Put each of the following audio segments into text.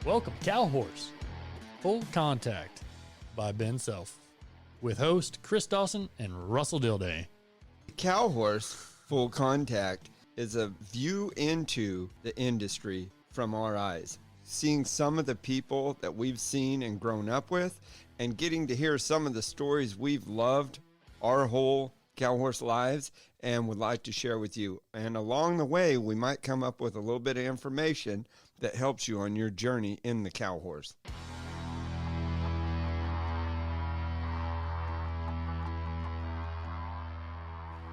Welcome, Cow Horse, Full Contact by Ben Self, with host Chris Dawson and Russell Dilday. Cow Horse Full Contact is a view into the industry from our eyes, seeing some of the people that we've seen and grown up with, and getting to hear some of the stories we've loved our whole cow horse lives and would like to share with you. And along the way, we might come up with a little bit of information that helps you on your journey in the cow horse.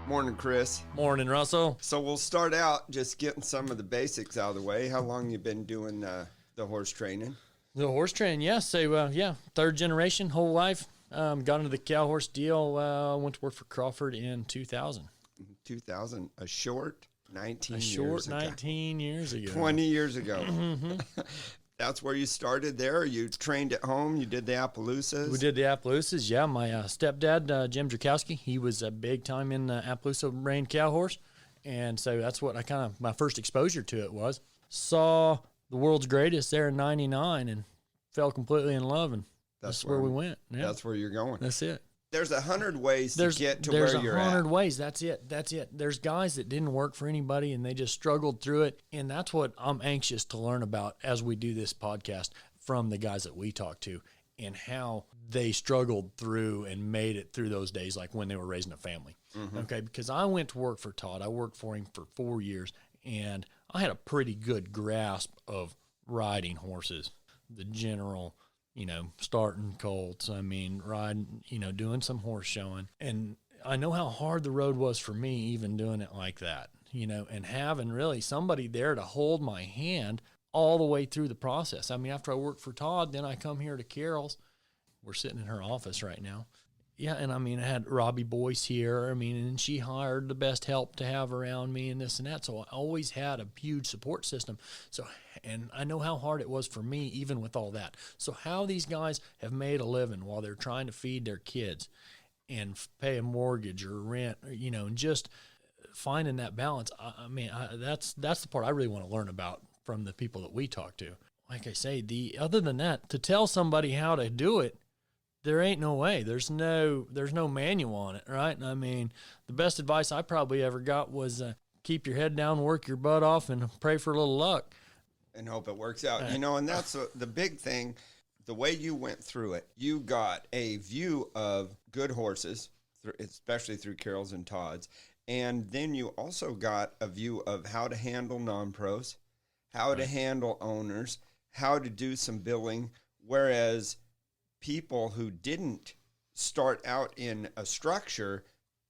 Morning, Chris. Morning, Russell. So we'll start out just getting some of the basics out of the way. How long you been doing the horse training? The horse training, third generation, whole life. Got into the cow horse deal. Went to work for Crawford in 2000. 2000, a short 19 A years short ago. 19 years ago. 20 years ago. That's where you started there? You trained at home? You did the Appaloosas? We did the Appaloosas, yeah. My stepdad, Jim Drakowski, he was big time in the Appaloosa reined cow horse. And so that's what my first exposure to it was. Saw the world's greatest there in 99 and fell completely in love. And that's where we went. Yeah. That's where you're going. That's it. There's 100 ways to get to where you're at. There's 100 ways. That's it. There's guys that didn't work for anybody and they just struggled through it. And that's what I'm anxious to learn about as we do this podcast from the guys that we talk to and how they struggled through and made it through those days, like when they were raising a family. Mm-hmm. Okay. Because I went to work for Todd. I worked for him for 4 years and I had a pretty good grasp of riding horses, the general, starting colts. I mean, riding, doing some horse showing. And I know how hard the road was for me, even doing it like that, and having really somebody there to hold my hand all the way through the process. I mean, after I worked for Todd, then I come here to Carol's. We're sitting in her office right now. Yeah, and I mean, I had Robbie Boyce here. I mean, and she hired the best help to have around me and this and that. So I always had a huge support system. So, and I know how hard it was for me, even with all that. So how these guys have made a living while they're trying to feed their kids and pay a mortgage or rent, and just finding that balance. That's the part I really want to learn about from the people that we talk to. Like I say, other than that, to tell somebody how to do it, there ain't no way. There's no manual on it, right? I mean, the best advice I probably ever got was keep your head down, work your butt off, and pray for a little luck. And hope it works out. And that's the big thing. The way you went through it, you got a view of good horses, especially through Carol's and Todd's. And then you also got a view of how to handle non-pros, how to handle owners, how to do some billing, whereas people who didn't start out in a structure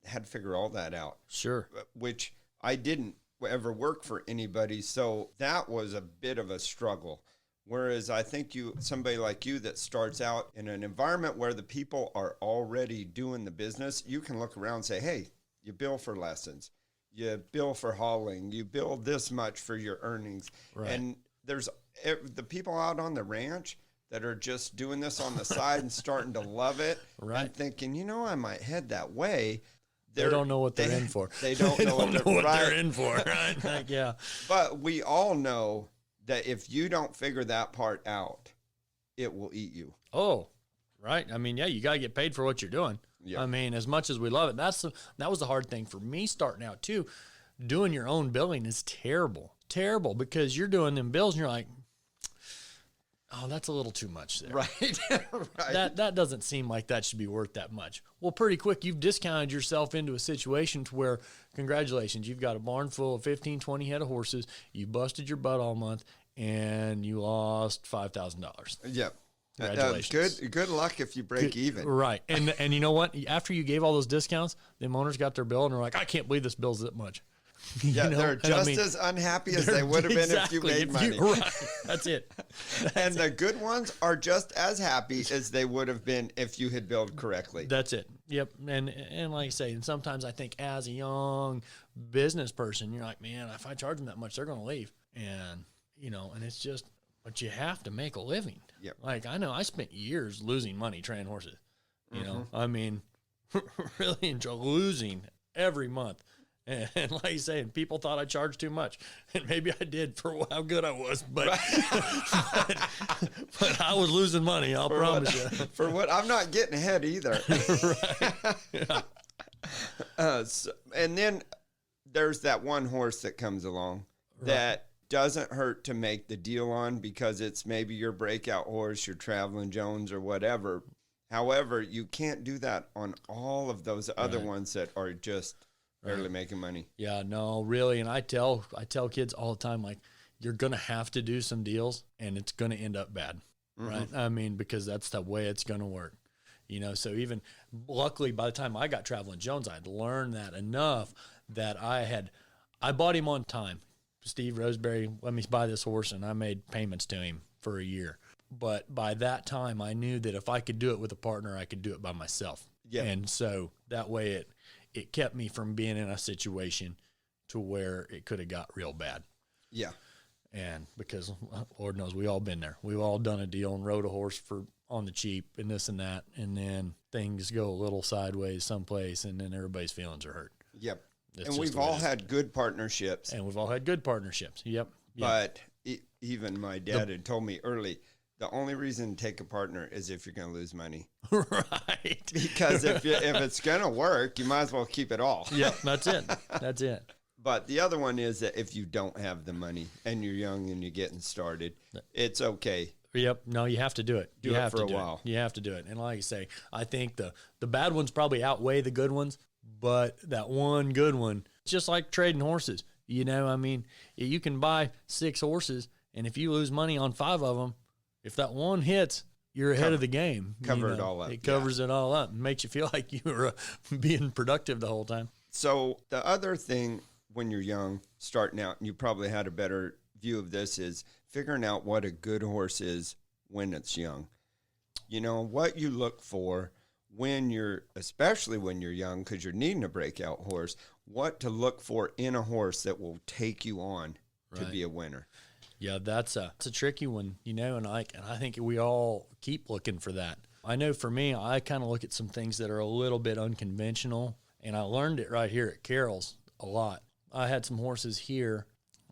had to figure all that out. Sure. Which I didn't ever work for anybody, so that was a bit of a struggle. Whereas I think somebody like you that starts out in an environment where the people are already doing the business, you can look around and say, hey, you bill for lessons, you bill for hauling, you bill this much for your earnings. Right. And there's the people out on the ranch that are just doing this on the side and starting to love it, right? And thinking, I might head that way. They don't know what they're in for. They don't know what they're in for, right? Like, yeah. But we all know that if you don't figure that part out, it will eat you. Oh, right. I mean, yeah, you got to get paid for what you're doing. Yeah. I mean, as much as we love it, that was the hard thing for me starting out too. Doing your own billing is terrible, because you're doing them bills and you're like, oh, that's a little too much there. Right. Right. That doesn't seem like that should be worth that much. Well, pretty quick, you've discounted yourself into a situation to where, congratulations, you've got a barn full of 15, 20 head of horses, you busted your butt all month, and you lost $5,000. Yep. Congratulations. Good luck if you break even. Right. And you know what? After you gave all those discounts, the owners got their bill, and they're like, I can't believe this bill's that much. Yeah, they're just as unhappy as they would have been if you made money. Right. That's it. And the good ones are just as happy as they would have been if you had billed correctly. That's it. Yep. And like I say, and sometimes I think as a young business person, you're like, man, if I charge them that much, they're going to leave. And, and it's just, but you have to make a living. Yep. Like I know I spent years losing money training horses. I mean, really enjoy losing every month. And like you say, people thought I charged too much, and maybe I did for how good I was, but but I was losing money. I'll promise you. For what I'm not getting ahead either. Right. Yeah. And then there's that one horse that comes along that doesn't hurt to make the deal on because it's maybe your breakout horse, your Travelin Jonez or whatever. However, you can't do that on all of those other ones that are just barely making money. Yeah, no, really. And I tell kids all the time, like, you're going to have to do some deals and it's going to end up bad, right? I mean, because that's the way it's going to work, you know? So even luckily by the time I got Travelin Jonez, I'd learned that enough that I bought him on time. Steve Roseberry let me buy this horse and I made payments to him for a year. But by that time I knew that if I could do it with a partner, I could do it by myself. Yeah. And so that way it kept me from being in a situation to where it could have got real bad. Yeah. And because Lord knows we all been there. We've all done a deal and rode a horse on the cheap and this and that. And then things go a little sideways someplace and then everybody's feelings are hurt. Yep. And we've all had good partnerships. Yep. But even my dad had told me early, the only reason to take a partner is if you're going to lose money. Right. Because if it's going to work, you might as well keep it all. Yeah, that's it. But the other one is that if you don't have the money and you're young and you're getting started, it's okay. Yep. No, you have to do it. Do it for a while. You have to do it. And like you say, I think the bad ones probably outweigh the good ones, but that one good one, it's just like trading horses. You know, I mean, you can buy 6 horses, and if you lose money on 5 of them, if that one hits, you're ahead of the game. Cover it all up. It covers it all up and makes you feel like you were being productive the whole time. So the other thing when you're young, starting out, and you probably had a better view of this, is figuring out what a good horse is when it's young. You know, what you look for especially when you're young, because you're needing a breakout horse, what to look for in a horse that will take you on to be a winner. Yeah, that's a tricky one, you know, and I think we all keep looking for that. I know for me, I kind of look at some things that are a little bit unconventional, and I learned it right here at Carroll's a lot. I had some horses here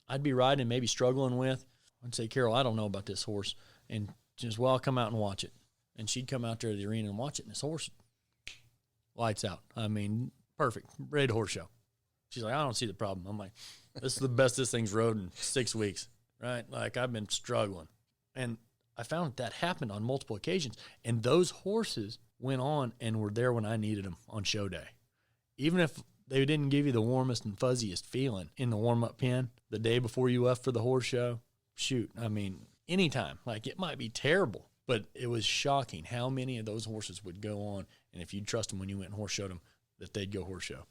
I'd be riding, maybe struggling with. I'd say, Carol, I don't know about this horse. And just, well, I'll come out and watch it. And she'd come out there to the arena and watch it, and this horse, lights out. I mean, perfect, ready to horse show. She's like, I don't see the problem. I'm like, this is the best this thing's rode in 6 weeks, right? Like, I've been struggling. And I found that happened on multiple occasions. And those horses went on and were there when I needed them on show day. Even if they didn't give you the warmest and fuzziest feeling in the warm-up pen the day before you left for the horse show, shoot, I mean, anytime. Like, it might be terrible, but it was shocking how many of those horses would go on, and if you'd trust them when you went and horse showed them, that they'd go horse show.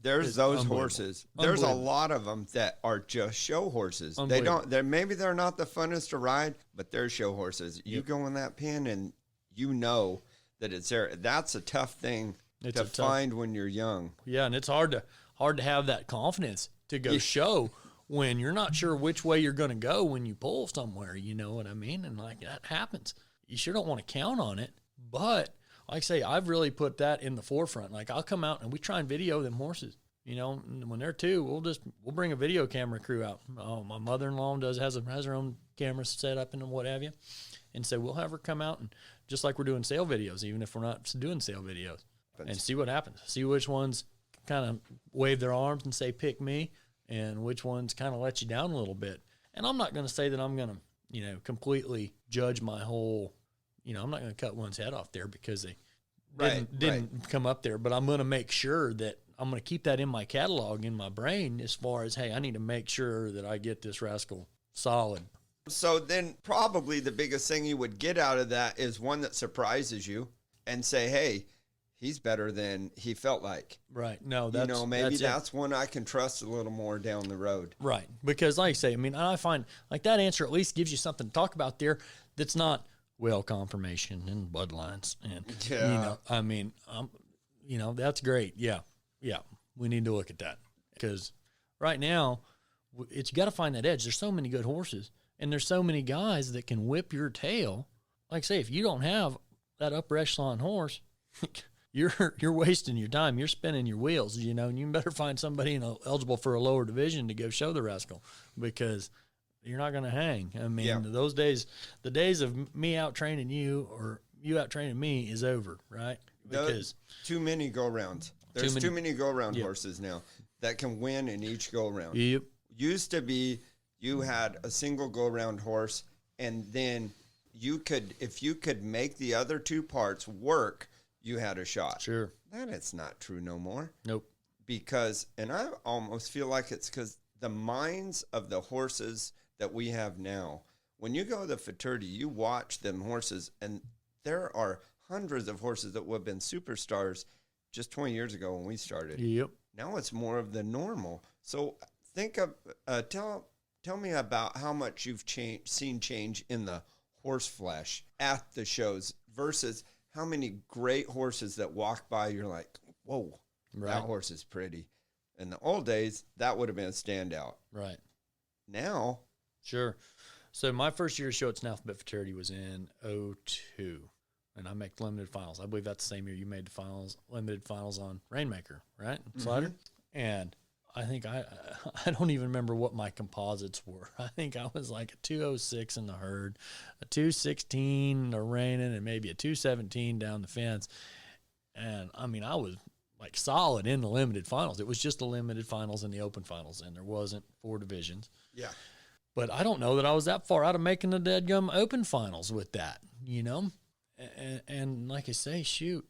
There's those horses. There's a lot of them that are just show horses. Maybe they're not the funnest to ride, but they're show horses. You go in that pen and you know that it's there. That's a tough thing to find when you're young. Yeah, and it's hard to have that confidence to go show when you're not sure which way you're going to go when you pull somewhere. You know what I mean? And like, that happens. You sure don't want to count on it, but like I say, I've really put that in the forefront. Like, I'll come out and we try and video them horses. You know, and when they're two, we'll bring a video camera crew out. Oh, my mother-in-law has her own camera set up and what have you. And so we'll have her come out and just like we're doing sale videos, even if we're not doing sale videos, and see what happens. See which ones kind of wave their arms and say, pick me, and which ones kind of let you down a little bit. And I'm not going to say that I'm going to, completely judge my whole, I'm not going to cut one's head off there because they didn't come up there, but I'm going to make sure that I'm going to keep that in my catalog, in my brain, as far as, hey, I need to make sure that I get this rascal solid. So then probably the biggest thing you would get out of that is one that surprises you and say, hey, he's better than he felt like. Right. No, that's one I can trust a little more down the road. Right. Because like I say, I find like that answer at least gives you something to talk about there that's not, well, confirmation and bloodlines. And, that's great. Yeah. Yeah. We need to look at that because right now you got to find that edge. There's so many good horses and there's so many guys that can whip your tail. Like I say, if you don't have that upper echelon horse, you're wasting your time. You're spinning your wheels, and you better find somebody eligible for a lower division to go show the rascal, because you're not going to hang. I mean, those days, the days of me out training you or you out training me is over, right? Because too many go rounds. There's too many go round horses now that can win in each go round. Yep. Used to be you had a single go round horse, and then if you could make the other two parts work, you had a shot. Sure. That it's not true no more. Nope. Because, and I almost feel like it's because the minds of the horses that we have now, when you go to the fraternity, you watch them horses, and there are hundreds of horses that would have been superstars just 20 years ago when we started. Yep. Now it's more of the normal. So think of, tell me about how much you've seen change in the horse flesh at the shows versus how many great horses that walk by, you're like, whoa, that horse is pretty. In the old days, that would have been a standout. Right. Now. Sure. So my first year show at Snafflebit Fraternity was in '02, and I make limited finals. I believe that's the same year you made the finals, limited finals on Rainmaker, right? Slider. And I think I don't even remember what my composites were. I think I was like a 206 in the herd, a 216 the reining, and maybe a 217 down the fence. And I mean, I was like solid in the limited finals. It was just the limited finals and the open finals, and there wasn't 4 divisions. Yeah. But I don't know that I was that far out of making the deadgum open finals with that, And like I say, shoot,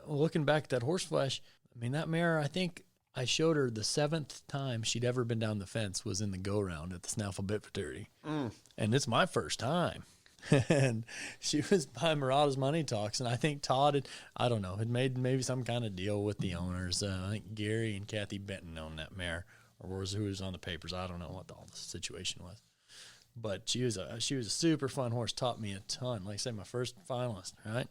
looking back at that horse flesh, I mean, that mare, I think I showed her the 7th time she'd ever been down the fence was in the go-round at the Snafflebit Fraternity. And it's my first time. And she was by Murata's Money Talks, and I think Todd had made maybe some kind of deal with the owners. I think Gary and Kathy Benton owned that mare, or who was on the papers. I don't know what all the situation was. But she was a super fun horse, taught me a ton. Like I say, my first finalist, right?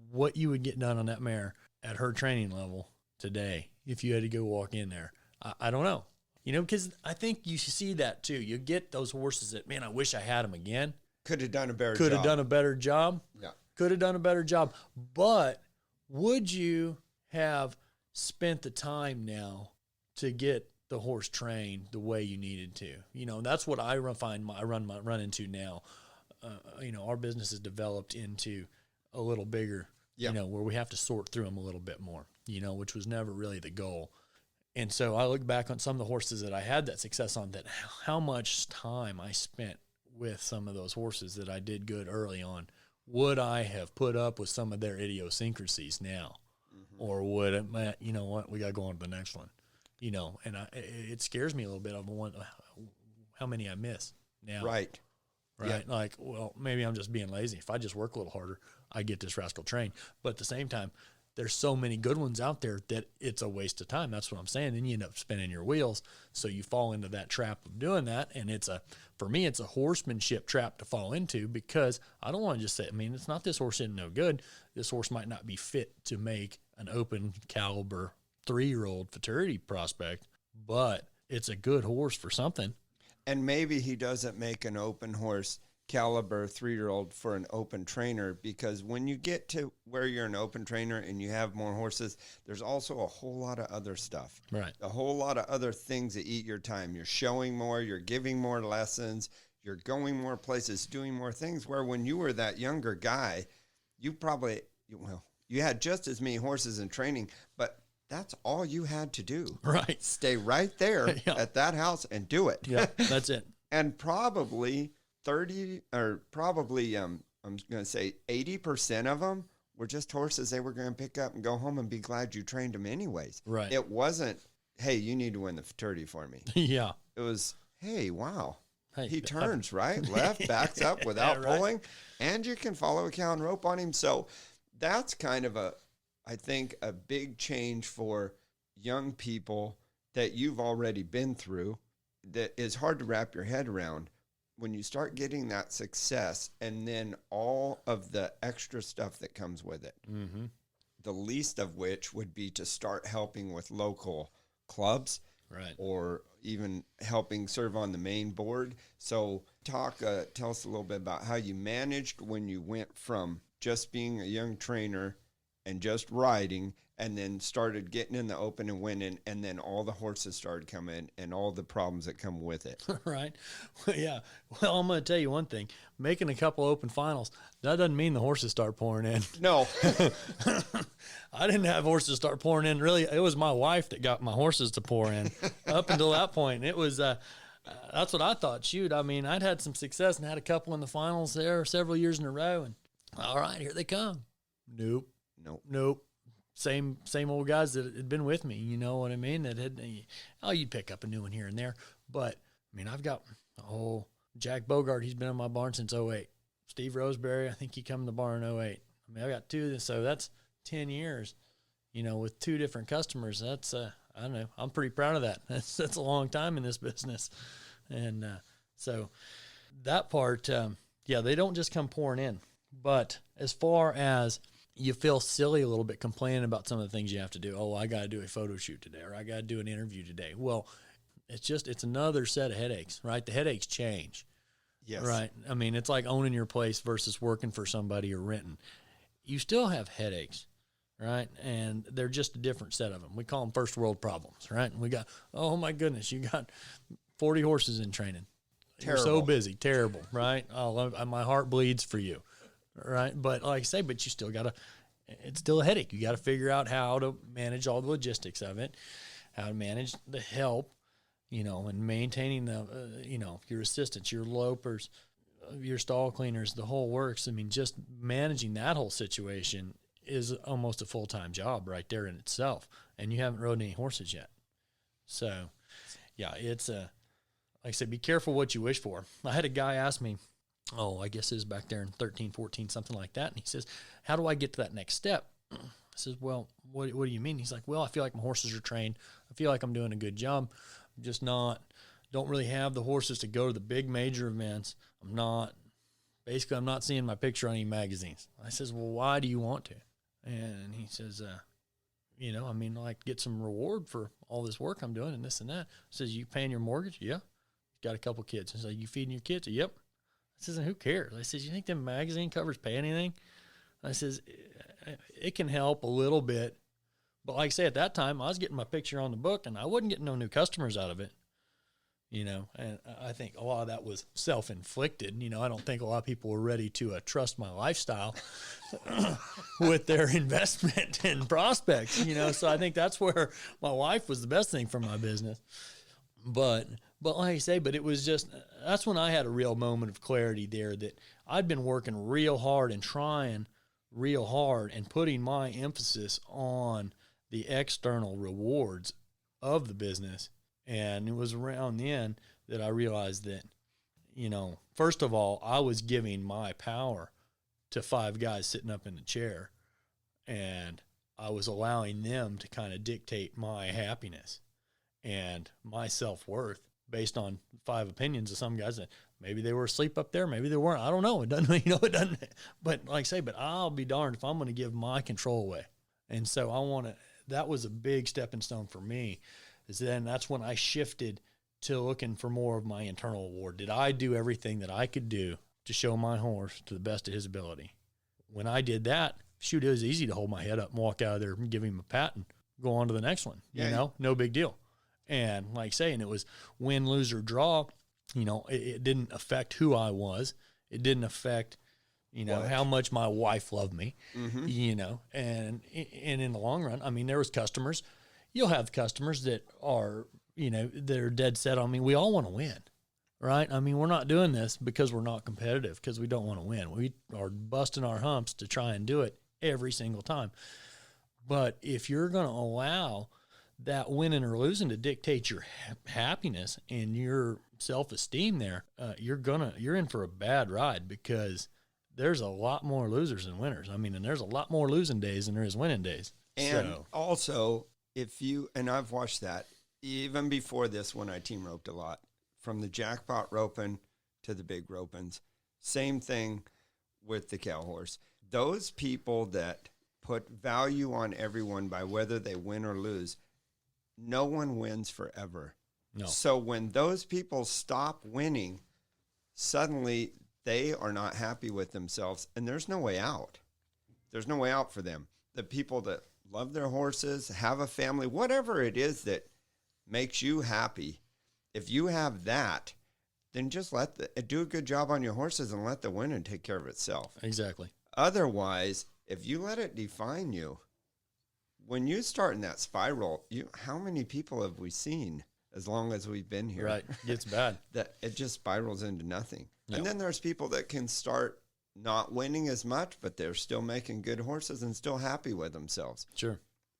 What you would get done on that mare at her training level today if you had to go walk in there, I don't know. Because I think you see that too. You get those horses that, man, I wish I had them again. Could have done a better job. Could have done a better job. Yeah. Could have done a better job. But would you have spent the time now to get the horse trained the way you needed to? That's what I run into now. Our business has developed into a little bigger, where we have to sort through them a little bit more, which was never really the goal. And so I look back on some of the horses that I had that success on, that how much time I spent with some of those horses that I did good early on. Would I have put up with some of their idiosyncrasies now? Or would it, you know what, we got to go on to the next one. And it scares me a little bit. I wonder how many I miss now. Right. Yeah. Like, well, maybe I'm just being lazy. If I just work a little harder, I get this rascal trained. But at the same time, there's so many good ones out there that it's a waste of time. That's what I'm saying. Then you end up spinning your wheels. So you fall into that trap of doing that. And for me, it's a horsemanship trap to fall into, because I don't want to just say, it's not this horse isn't no good. This horse might not be fit to make an open caliber 3-year-old fraternity prospect, but it's a good horse for something. And maybe he doesn't make an open horse caliber 3-year-old for an open trainer, because when you get to where you're an open trainer and you have more horses, there's also a whole lot of other stuff. Right. A whole lot of other things that eat your time. You're showing more, you're giving more lessons, you're going more places, doing more things, where when you were that younger guy, you had just as many horses in training, but that's all you had to do. Right. Stay right there at that house and do it. Yeah, that's it. And probably I'm going to say 80% of them were just horses they were going to pick up and go home and be glad you trained them anyways. Right. It wasn't, hey, you need to win the fraternity for me. Yeah. It was, hey, wow. Hey, he turns right, left, backs up without pulling, and you can follow a cow and rope on him. So that's kind of I think a big change for young people that you've already been through, that is hard to wrap your head around. When you start getting that success and then all of the extra stuff that comes with it, the least of which would be to start helping with local clubs, right, or even helping serve on the main board. So tell us a little bit about how you managed when you went from just being a young trainer and just riding, and then started getting in the open and winning, and then all the horses started coming and all the problems that come with it. Right. Well, yeah. Well, I'm going to tell you one thing. Making a couple open finals, that doesn't mean the horses start pouring in. No. I didn't have horses start pouring in. Really, it was my wife that got my horses to pour in up until that point. It was, that's what I thought. Shoot, I mean, I'd had some success and had a couple in the finals there several years in a row. And all right, here they come. Nope. Same old guys that had been with me, you know what I mean? That had, you'd pick up a new one here and there. But, I mean, I've got, Jack Bogart, he's been in my barn since 08. Steve Roseberry, I think he come in the barn in 08. I mean, I got two, so that's 10 years, you know, with two different customers. That's, I don't know, I'm pretty proud of that. That's a long time in this business. And so that part, they don't just come pouring in. But as far as you feel silly a little bit complaining about some of the things you have to do. Oh, I got to do a photo shoot today, or I got to do an interview today. Well, it's another set of headaches, right? The headaches change. Yes. Right. I mean, it's like owning your place versus working for somebody or renting. You still have headaches, right? And they're just a different set of them. We call them first world problems, right? And we got, oh my goodness, you got 40 horses in training. Terrible. You're so busy. Terrible, right? Oh, my heart bleeds for you. Right. But like I say, but you still it's still a headache. You got to figure out how to manage all the logistics of it, how to manage the help, you know, and maintaining the, your assistants, your lopers, your stall cleaners, the whole works. I mean, just managing that whole situation is almost a full-time job right there in itself. And you haven't rode any horses yet. So yeah, it's like I said, be careful what you wish for. I had a guy ask me, I guess it was back there in 13, 14, something like that. And he says, how do I get to that next step? I says, well, what do you mean? He's like, well, I feel like my horses are trained. I feel like I'm doing a good job. I'm just don't really have the horses to go to the big major events. I'm not seeing my picture on any magazines. I says, well, why do you want to? And he says, get some reward for all this work I'm doing and this and that. I says, you paying your mortgage? Yeah. Got a couple kids. I said, you feeding your kids? Yep. I says, and who cares? I says, you think them magazine covers pay anything? I says, it can help a little bit. But like I say, at that time, I was getting my picture on the book, and I wasn't getting no new customers out of it. You know, and I think a lot of that was self-inflicted. You know, I don't think a lot of people were ready to trust my lifestyle with their investment and prospects, you know. So I think that's where my wife was the best thing for my business. But like I say, it was just, that's when I had a real moment of clarity there that I'd been working real hard and trying real hard and putting my emphasis on the external rewards of the business. And it was around then that I realized that, you know, first of all, I was giving my power to 5 guys sitting up in the chair, and I was allowing them to kind of dictate my happiness and my self-worth based on 5 opinions of some guys that maybe they were asleep up there, maybe they weren't. I don't know. It doesn't, it doesn't. But like I say, but I'll be darned if I'm going to give my control away. And so that was a big stepping stone for me. That's when I shifted to looking for more of my internal award. Did I do everything that I could do to show my horse to the best of his ability? When I did that, shoot, it was easy to hold my head up and walk out of there and give him a pat and go on to the next one. You know, no big deal. And like saying, it was win, lose, or draw. You know, it didn't affect who I was. It didn't affect, how much my wife loved me, you know, and in the long run, I mean, there was customers. You'll have customers that are, they're dead set on me. We all want to win, right? I mean, we're not doing this because we're not competitive, because we don't want to win. We are busting our humps to try and do it every single time. But if you're going to allow that winning or losing to dictate your happiness and your self-esteem there, you're in for a bad ride, because there's a lot more losers than winners. I mean, and there's a lot more losing days than there is winning days. And also, and I've watched that even before this when I team roped a lot, from the jackpot roping to the big ropings, same thing with the cow horse. Those people that put value on everyone by whether they win or lose, no one wins forever. No. So when those people stop winning, suddenly they are not happy with themselves, and there's no way out. There's no way out for them. the people that love their horses, have a family, whatever it is that makes you happy, if you have that, then just do a good job on your horses and let the winning take care of itself. Exactly. Otherwise, if you let it define you, when you start in that spiral, how many people have we seen as long as we've been here? Right. It's bad. That it just spirals into nothing. Yep. And then there's people that can start not winning as much, but they're still making good horses and still happy with themselves. Sure.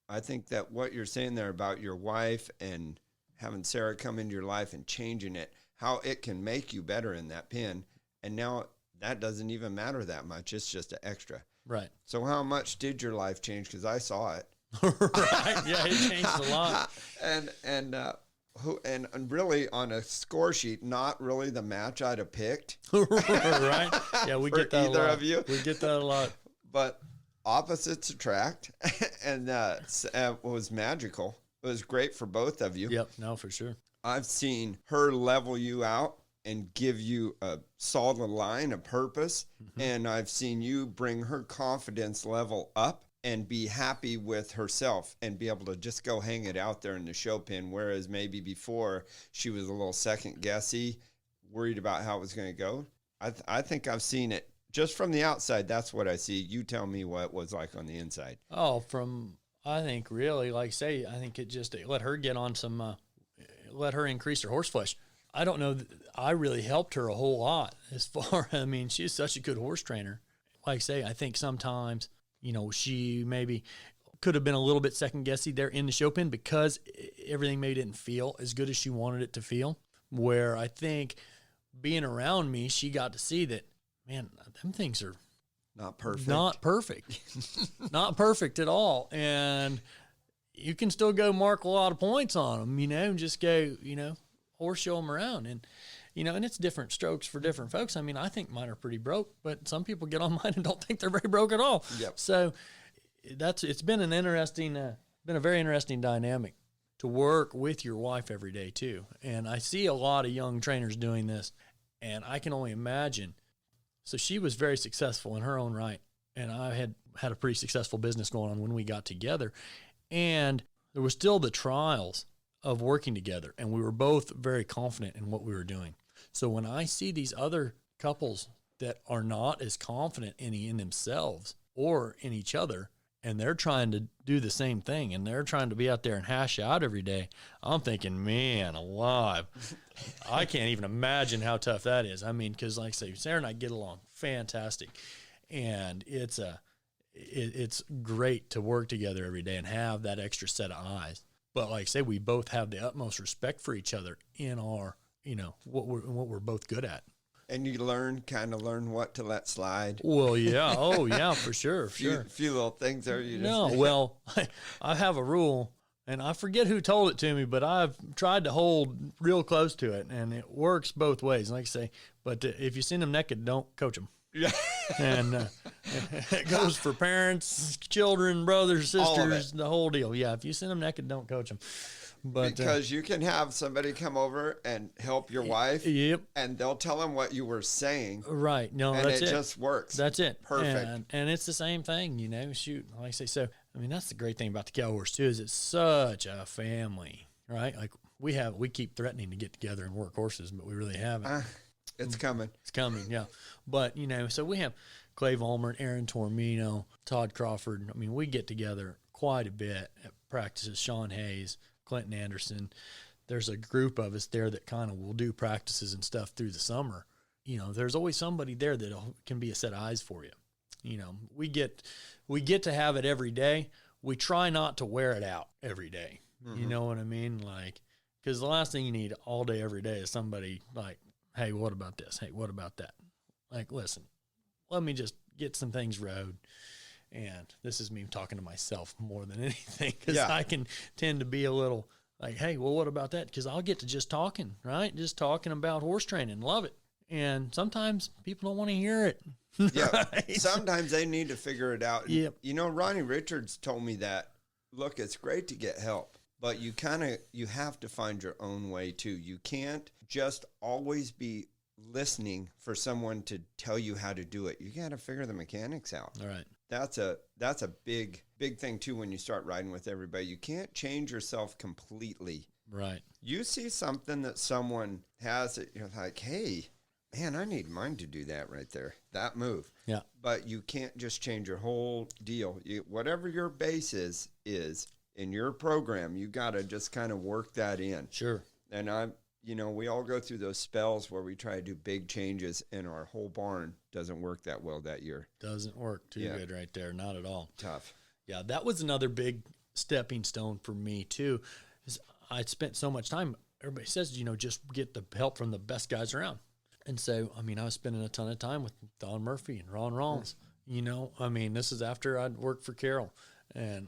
I think that what you're saying there about your wife and having Sarah come into your life and changing it, how it can make you better in that pen. And now that doesn't even matter that much. It's just an extra. Right. So how much did your life change? Because I saw it. Right. Yeah, it changed a lot. And really on a score sheet, not really the match I'd have picked. Right. Yeah, we get that either a lot. of you. We get that a lot. But opposites attract, and it was magical. It was great for both of you. Yep. No, for sure. I've seen her level you out and give you a solid line, a purpose. Mm-hmm. And I've seen you bring her confidence level up and be happy with herself and be able to just go hang it out there in the show pen. Whereas maybe before she was a little second guessy, worried about how it was going to go. I think I've seen it just from the outside. That's what I see. You tell me what it was like on the inside. Oh, I think really, like say, I think it just let her get on some, let her increase her horse flesh. I don't know. I really helped her a whole lot as far, I mean, she's such a good horse trainer. Like I say, I think sometimes, she maybe could have been a little bit second guessy there in the show pen because everything maybe didn't feel as good as she wanted it to feel. Where I think being around me, she got to see that, man, them things are not perfect. Not perfect. Not perfect at all. And you can still go mark a lot of points on them, and just go, horse show them around. And, and it's different strokes for different folks. I mean, I think mine are pretty broke, but some people get on mine and don't think they're very broke at all. Yep. So it's been been a very interesting dynamic to work with your wife every day too. And I see a lot of young trainers doing this, and I can only imagine. So she was very successful in her own right. And I had a pretty successful business going on when we got together. And there was still the trials of working together. And we were both very confident in what we were doing. So when I see these other couples that are not as confident in themselves or in each other, and they're trying to do the same thing, and they're trying to be out there and hash out every day, I'm thinking, man, alive. I can't even imagine how tough that is. I mean, because like I say, Sarah and I get along fantastic, and it's great to work together every day and have that extra set of eyes. But like I say, we both have the utmost respect for each other in our, what we're both good at. And you kind of learn what to let slide. Well, yeah. Oh, yeah, for sure. A few little things there. Well, I have a rule, and I forget who told it to me, but I've tried to hold real close to it, and it works both ways. Like I say, but if you send them naked, don't coach them. Yeah. And it goes for parents, children, brothers, sisters, the whole deal. Yeah, if you send them naked, don't coach them. But, because you can have somebody come over and help your wife. Yep. And they'll tell them what you were saying. Right. No, and that's it. It just works. That's it. Perfect. And it's the same thing, shoot. Like I say, so, I mean, that's the great thing about the cow horse too, is it's such a family, right? Like we keep threatening to get together and work horses, but we really haven't. It's coming. It's coming, yeah. But, so we have Clay Vollmer, Aaron Tormino, Todd Crawford. I mean, we get together quite a bit at practices. Sean Hayes, Clinton Anderson. There's a group of us there that kind of will do practices and stuff through the summer. There's always somebody there that can be a set of eyes for you. We get to have it every day. We try not to wear it out every day. Mm-hmm. You know what I mean? Like, because the last thing you need all day, every day is somebody like, hey, what about this? Hey, what about that? Like, listen, let me just get some things rode. And this is me talking to myself more than anything, because I can tend to be a little like, hey, well, what about that? Because I'll get to just talking, right? Just talking about horse training. Love it. And sometimes people don't want to hear it. Yeah. Right? Sometimes they need to figure it out. Yep. Ronnie Richards told me that, look, it's great to get help, but you have to find your own way too. You can't just always be listening for someone to tell you how to do it. You got to figure the mechanics out. All right. that's a big thing too when you start riding with everybody. You can't change yourself completely. Right. You see something that someone has that you're like, hey, man, I need mine to do that right there, that move. Yeah. But you can't just change your whole deal. Whatever your base is in your program, you got to just kind of work that in. Sure. And we all go through those spells where we try to do big changes and our whole barn doesn't work that well that year. Doesn't work too good right there. Not at all. Tough. Yeah. That was another big stepping stone for me too. I spent so much time, everybody says, just get the help from the best guys around. And so, I was spending a ton of time with Don Murphy and Ron Rollins. This is after I'd worked for Carroll. And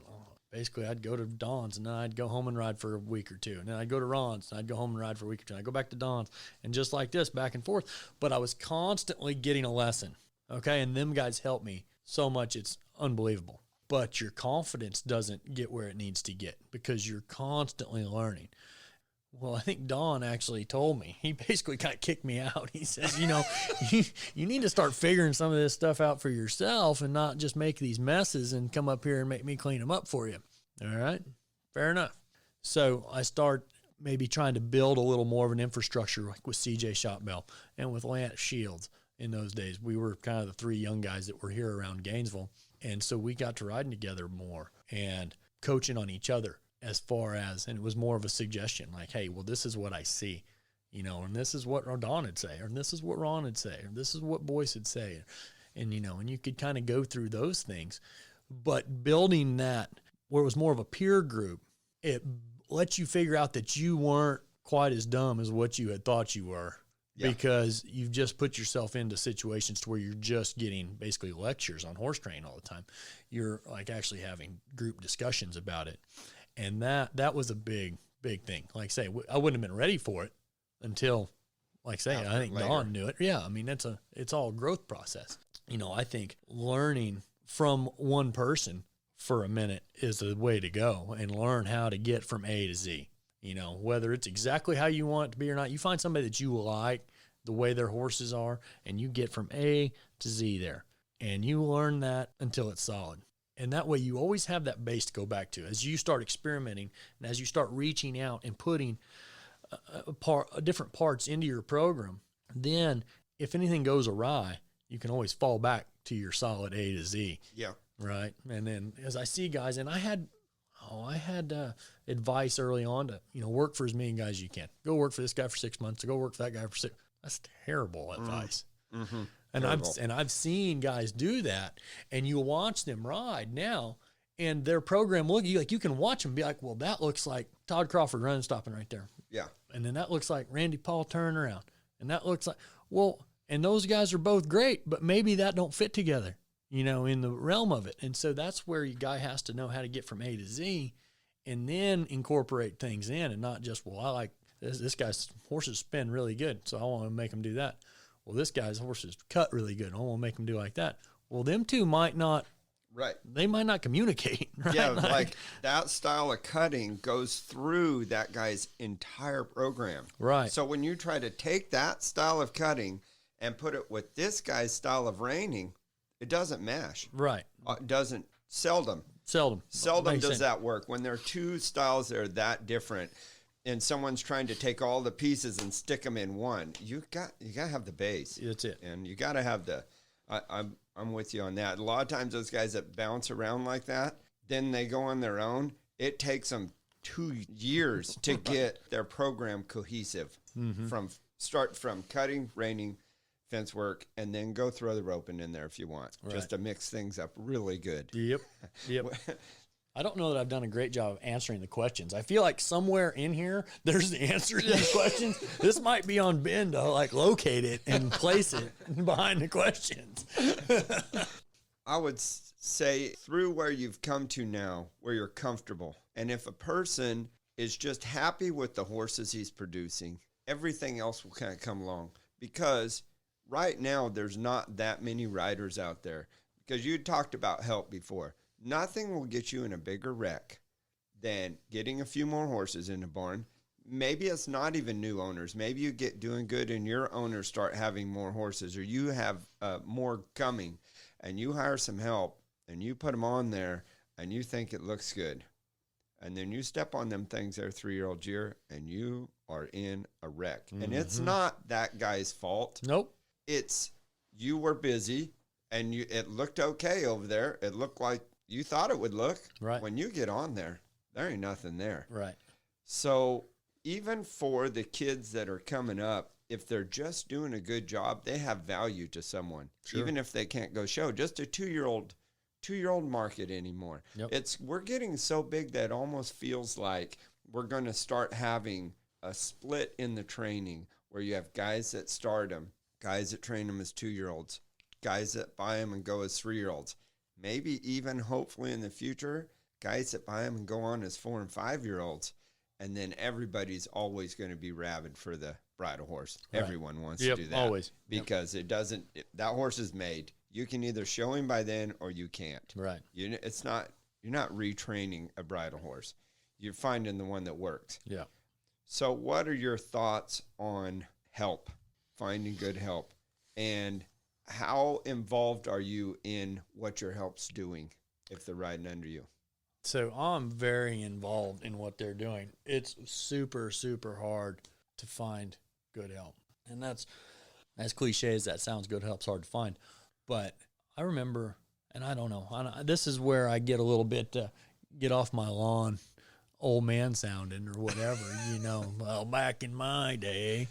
basically I'd go to Don's and then I'd go home and ride for a week or two. And then I'd go to Ron's and I'd go home and ride for a week or two. And I'd go back to Don's and just like this, back and forth. But I was constantly getting a lesson. Okay. And them guys helped me so much. It's unbelievable. But your confidence doesn't get where it needs to get because you're constantly learning. Well, I think Don actually told me, he basically kind of kicked me out. He says, you need to start figuring some of this stuff out for yourself and not just make these messes and come up here and make me clean them up for you. All right. Fair enough. So I start maybe trying to build a little more of an infrastructure like with CJ Shotbell and with Lance Shields in those days. We were kind of the three young guys that were here around Gainesville. And so we got to riding together more and coaching on each other and it was more of a suggestion like, hey, well, this is what I see, and this is what Don would say, or this is what Ron would say, or this is what Boyce would say. And you could kind of go through those things, but building that where it was more of a peer group, it lets you figure out that you weren't quite as dumb as what you had thought you were. Yeah. Because you've just put yourself into situations to where you're just getting basically lectures on horse training all the time. You're like actually having group discussions about it. And that was a big thing. Like say, I wouldn't have been ready for it until, like say, I think later. Don knew it. Yeah. It's all a growth process. I think learning from one person for a minute is the way to go and learn how to get from A to Z. Whether it's exactly how you want it to be or not, you find somebody that you like, the way their horses are, and you get from A to Z there. And you learn that until it's solid. And that way you always have that base to go back to. As you start experimenting and as you start reaching out and putting different parts into your program, then if anything goes awry, you can always fall back to your solid A to Z. Yeah. Right. And then as I see guys, and I had advice early on to, work for as many guys as you can. Go work for this guy for 6 months, or go work for that guy for 6. That's terrible advice. Mm-hmm. And I've seen guys do that, and you watch them ride now, and their program you can watch them and be like, well, that looks like Todd Crawford running stopping right there. Yeah. And then that looks like Randy Paul turning around, and that looks like and those guys are both great, but maybe that don't fit together, in the realm of it. And so that's where your guy has to know how to get from A to Z, and then incorporate things in, and not just, well, I like this guy's horses spin really good, so I want to make him do that. Well, this guy's horses cut really good, I want to make him do like that. Well, them two might not. Right. They might not communicate. Right? Yeah, like that style of cutting goes through that guy's entire program. Right. So when you try to take that style of cutting and put it with this guy's style of reining, it doesn't mesh. Right. It doesn't. Seldom does that work. When there are two styles that are that different and someone's trying to take all the pieces and stick them in one, you got to have the base. That's it. And you got to have I'm with you on that. A lot of times those guys that bounce around like that, then they go on their own. It takes them 2 years to get their program cohesive. Mm-hmm. from cutting, reining, fence work, and then go throw the roping in there if you want, just to mix things up really good. Yep. I don't know that I've done a great job of answering the questions. I feel like somewhere in here, there's the answer to these questions. This might be on Ben to locate it and place it behind the questions. I would say through where you've come to now, where you're comfortable, and if a person is just happy with the horses he's producing, everything else will kind of come along. Because right now, there's not that many riders out there. Because you talked about help before. Nothing will get you in a bigger wreck than getting a few more horses in the barn. Maybe it's not even new owners. Maybe you get doing good and your owners start having more horses, or you have more coming and you hire some help. and you put them on there and you think it looks good. And then you step on them things their 3-year-old year and you are in a wreck. Mm-hmm. And it's not that guy's fault. Nope. It's you were busy and it looked okay over there. It looked like you thought it would look. Right. When you get on there, there ain't nothing there. Right. So even for the kids that are coming up, if they're just doing a good job, they have value to someone. Sure. Even if they can't go show. Just a 2-year-old market anymore. Yep. We're getting so big that it almost feels like we're going to start having a split in the training where you have guys that start them, guys that train them as 2-year-olds, guys that buy them and go as 3-year-olds. Maybe even hopefully in the future, guys that buy them and go on as 4 and 5-year-olds. And then everybody's always going to be rabid for the bridle horse. Right. Everyone wants to do that. Always. Because it doesn't, that horse is made. You can either show him by then or you can't. Right. You're not retraining a bridle horse. You're finding the one that works. Yeah. So what are your thoughts on help, finding good help? And how involved are you in what your help's doing if they're riding under you? So I'm very involved in what they're doing. It's super, super hard to find good help. And that's, as cliche as that sounds, good help's hard to find. But I remember, and I don't know, this is where I get a little bit, get off my lawn, old man sounding or whatever, well, back in my day.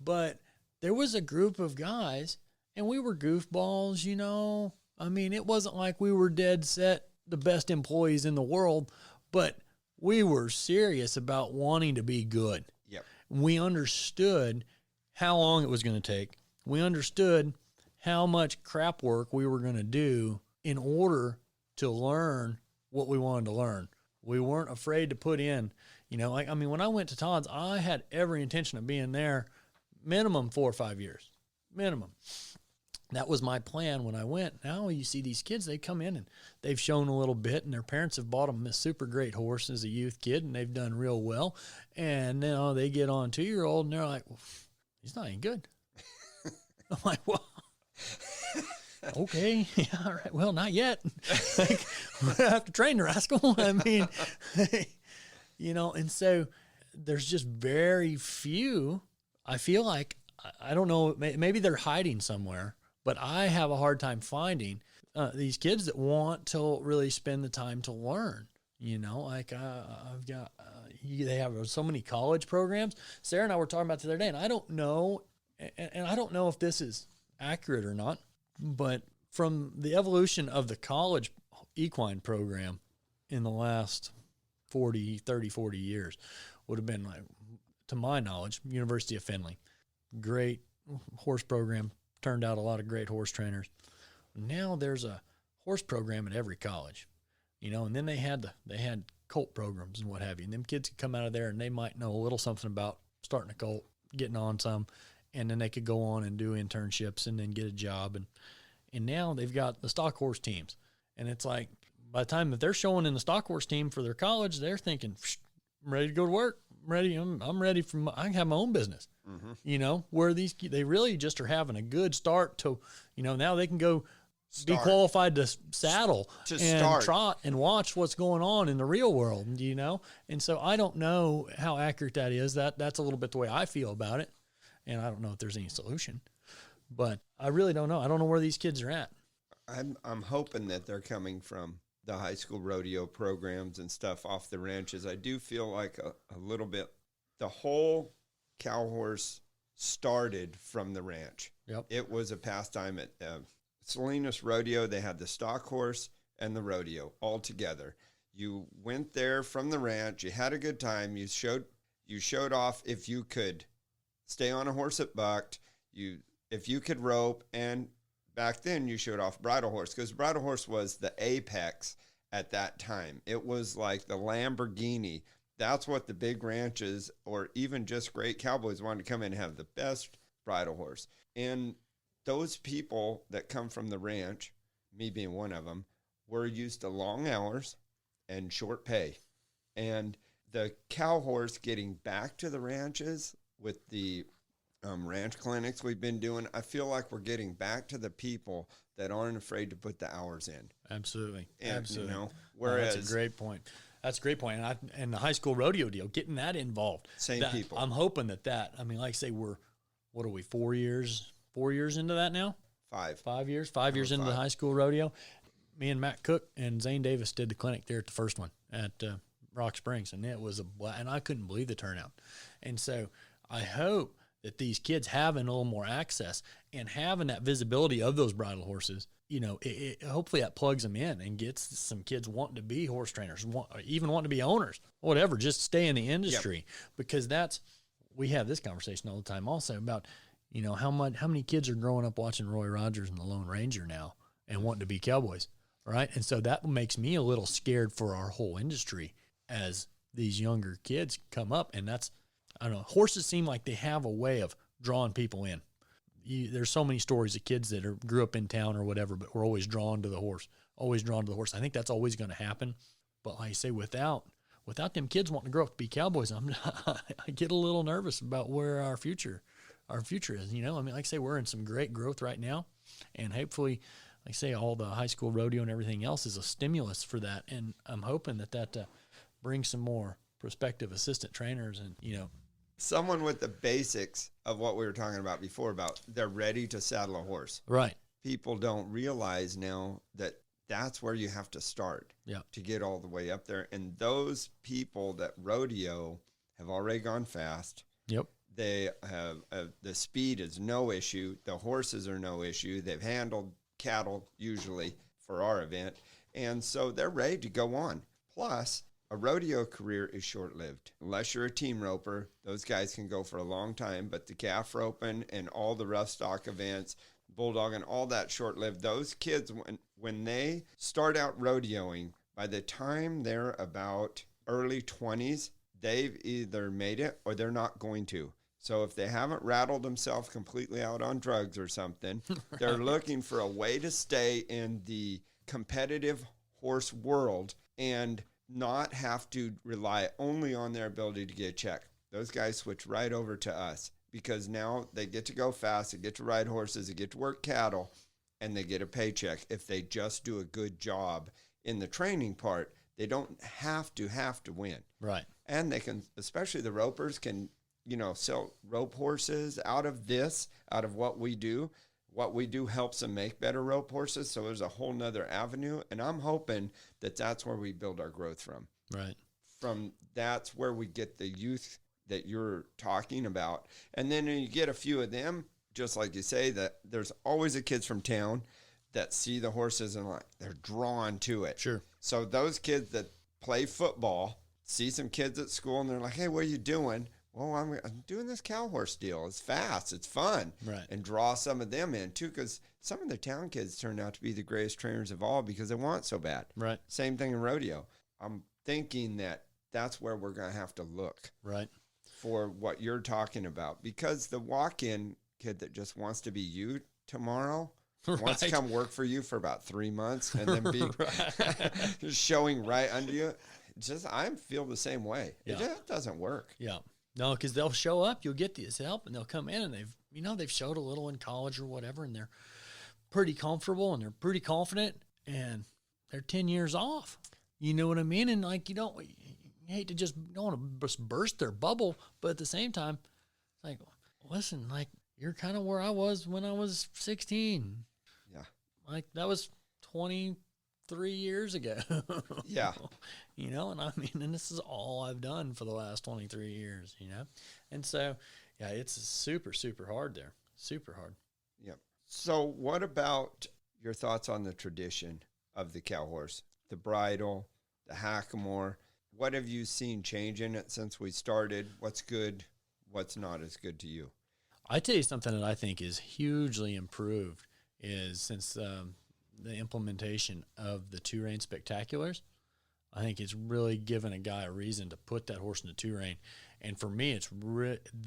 But there was a group of guys, and we were goofballs, I mean, it wasn't like we were dead set the best employees in the world, but we were serious about wanting to be good. Yep. We understood how long it was going to take. We understood how much crap work we were going to do in order to learn what we wanted to learn. We weren't afraid to put in, when I went to Todd's, I had every intention of being there minimum 4 or 5 years, minimum. That was my plan when I went. Now you see these kids, they come in and they've shown a little bit, and their parents have bought them a super great horse as a youth kid, and they've done real well. And now they get on 2-year-old, and they're like, well, he's not any good. I'm like, well, okay, yeah, all right. Well, not yet. Like, I have to train the rascal. I mean, and so there's just very few. I feel like, I don't know, maybe they're hiding somewhere. But I have a hard time finding these kids that want to really spend the time to learn. I've got, they have so many college programs. Sarah and I were talking about the other day, and I don't know, and I don't know if this is accurate or not, but from the evolution of the college equine program in the last 40 years would have been, like, to my knowledge, University of Findlay. Great horse program. Turned out a lot of great horse trainers. Now there's a horse program at every college, and then they had colt programs and what have you. And them kids could come out of there and they might know a little something about starting a colt, getting on some, and then they could go on and do internships and then get a job. And now they've got the stock horse teams. And it's like, by the time that they're showing in the stock horse team for their college, they're thinking, I'm ready to go to work. I'm ready. I'm ready I can have my own business. Mm-hmm. Where they really just are having a good start to, now they can go be qualified to saddle and trot and watch what's going on in the real world, And so I don't know how accurate that is. That's a little bit the way I feel about it. And I don't know if there's any solution, but I really don't know. I don't know where these kids are at. I'm hoping that they're coming from the high school rodeo programs and stuff off the ranches. I do feel like a little bit, the whole cow horse started from the ranch. Yep. It was a pastime at Salinas Rodeo. They had the stock horse and the rodeo all together. You went there from the ranch. You had a good time. You showed off if you could stay on a horse that bucked. If you could rope, and back then you showed off bridle horse, because bridle horse was the apex at that time. It was like the Lamborghini. That's what the big ranches, or even just great cowboys, wanted to come in and have the best bridle horse. And those people that come from the ranch, me being one of them, were used to long hours and short pay. And the cow horse getting back to the ranches with the ranch clinics we've been doing, I feel like we're getting back to the people that aren't afraid to put the hours in. Absolutely. And, Absolutely. You know, whereas that's a great point. That's a great point. And the high school rodeo deal, getting that involved. Same people. I'm hoping that, I mean, like I say, what are we, 4 years into that now? 5 years? 5 years into the high school rodeo. Me and Matt Cook and Zane Davis did the clinic there at the first one at Rock Springs, and it was and I couldn't believe the turnout. And so I hope that these kids having a little more access and having that visibility of those bridle horses, you know, hopefully that plugs them in and gets some kids wanting to be horse trainers, even wanting to be owners, whatever, just stay in the industry. Because we have this conversation all the time also about, you know, how many kids are growing up watching Roy Rogers and the Lone Ranger now and wanting to be cowboys, right? And so that makes me a little scared for our whole industry as these younger kids come up. And I don't know, horses seem like they have a way of drawing people in. There's so many stories of kids that grew up in town or whatever, but were always drawn to the horse. I think that's always going to happen. But like I say, without them kids wanting to grow up to be cowboys, I get a little nervous about where our future is. You know, I mean, like I say, we're in some great growth right now, and hopefully, like I say, all the high school rodeo and everything else is a stimulus for that. And I'm hoping that brings some more prospective assistant trainers and, you know, someone with the basics of what we were talking about before, about they're ready to saddle a horse. Right. People don't realize now that that's where you have to start to get all the way up there. And those people that rodeo have already gone fast. Yep. They have the speed is no issue. The horses are no issue. They've handled cattle usually for our event. And so they're ready to go on. Plus, a rodeo career is short-lived. Unless you're a team roper, those guys can go for a long time. But the calf roping and all the rough stock events, bulldog and all that short-lived, those kids, when they start out rodeoing, by the time they're about early 20s, they've either made it or they're not going to. So if they haven't rattled themselves completely out on drugs or something, they're looking for a way to stay in the competitive horse world and not have to rely only on their ability to get a check. Those guys switch right over to us because now they get to go fast, they get to ride horses, they get to work cattle, and they get a paycheck if they just do a good job in the training part. They don't have to win. Right. And they can, especially the ropers can, you know, sell rope horses out of what we do. What we do helps them make better rope horses. So there's a whole nother avenue. And I'm hoping that that's where we build our growth from. Right. That's where we get the youth that you're talking about. And then you get a few of them, just like you say, that there's always the kids from town that see the horses and like they're drawn to it. Sure. So those kids that play football see some kids at school and they're like, hey, what are you doing? Well, I'm doing this cow horse deal. It's fast. It's fun. Right. And draw some of them in, too, because some of the town kids turn out to be the greatest trainers of all because they want so bad. Right. Same thing in rodeo. I'm thinking that that's where we're going to have to look. Right. For what you're talking about. Because the walk-in kid that just wants to be you tomorrow wants to come work for you for about 3 months and then be just showing right under you. I feel the same way. Yeah. It just doesn't work. Yeah. No, because they'll show up, you'll get this help, and they'll come in and they've showed a little in college or whatever, and they're pretty comfortable and they're pretty confident, and they're 10 years off. You know what I mean? And like, you hate to don't want to just burst their bubble, but at the same time, it's like, listen, like you're kind of where I was when I was 16. Yeah. Like that was 23 years ago. Yeah. You know, and I mean, and this is all I've done for the last 23 years, you know? And so, yeah, it's super, super hard there. Super hard. Yep. So what about your thoughts on the tradition of the cow horse, the bridle, the hackamore? What have you seen change in it since we started? What's good? What's not as good to you? I tell you something that I think is hugely improved is since the implementation of the 2-rein spectaculars. I think it's really given a guy a reason to put that horse in the 2-rein. And for me,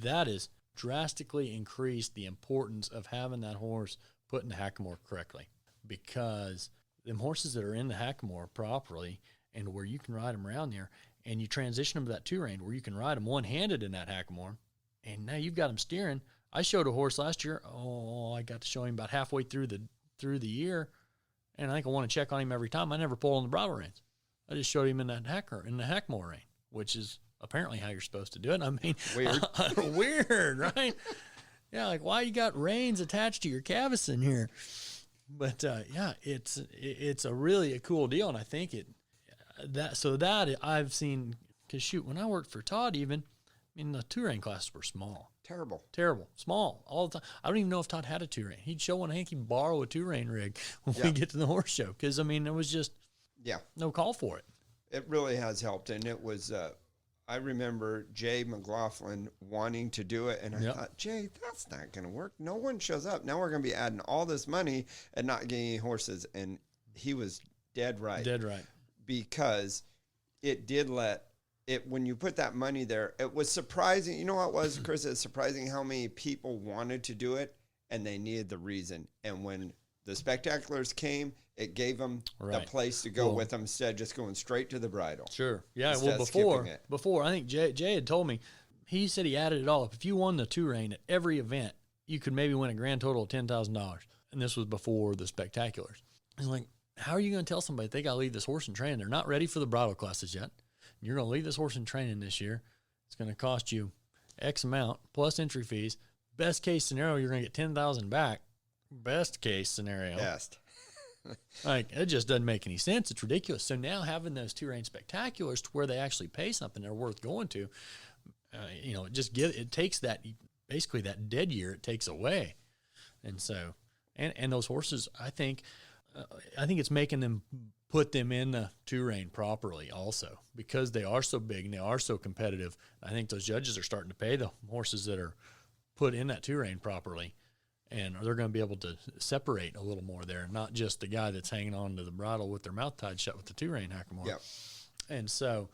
that has drastically increased the importance of having that horse put in the hackamore correctly. Because them horses that are in the hackamore properly and where you can ride them around there, and you transition them to that 2-rein where you can ride them one-handed in that hackamore, and now you've got them steering. I showed a horse last year. Oh, I got to show him about halfway through the year, and I think I want to check on him every time. I never pull on the bridle reins. I just showed him in the Hackmore rein, which is apparently how you're supposed to do it. I mean, weird, right? Yeah, like why you got reins attached to your cavesson here? But yeah, it's a cool deal, and I think that I've seen. Because shoot, when I worked for Todd, even the 2-rein classes were small, Terrible, small all the time. I don't even know if Todd had a 2-rein. He'd show one. I think he'd borrow a 2-rein rig when we get to the horse show. Because it was just no call for it. It really has helped, and it was. I remember Jay McLaughlin wanting to do it, and I thought, Jay, that's not going to work. No one shows up. Now we're going to be adding all this money and not getting any horses. And he was dead right. Dead right. Because it did when you put that money there, it was surprising. You know what it was, Chris? It's surprising how many people wanted to do it, and they needed the reason. And when the spectaculars came, it gave them the place to go with them instead of just going straight to the bridle. Sure. Yeah. Well, before I think Jay had told me, he said he added it all up. If you won the 2-rein at every event, you could maybe win a grand total of $10,000. And this was before the spectaculars. He's like, how are you going to tell somebody they got to leave this horse in training? They're not ready for the bridle classes yet. You're going to leave this horse in training this year. It's going to cost you X amount plus entry fees. Best case scenario, you're going to get $10,000 back. Best case scenario. Best. Like, it just doesn't make any sense. It's ridiculous. So now having those 2-rein spectaculars to where they actually pay something they're worth going to, it takes that, basically that dead year, it takes away. And so, and those horses, I think it's making them put them in the 2-rein properly also, because they are so big and they are so competitive. I think those judges are starting to pay the horses that are put in that 2-rein properly. And they're going to be able to separate a little more there, not just the guy that's hanging on to the bridle with their mouth tied shut with the 2-rein hackamore. Yep. And so,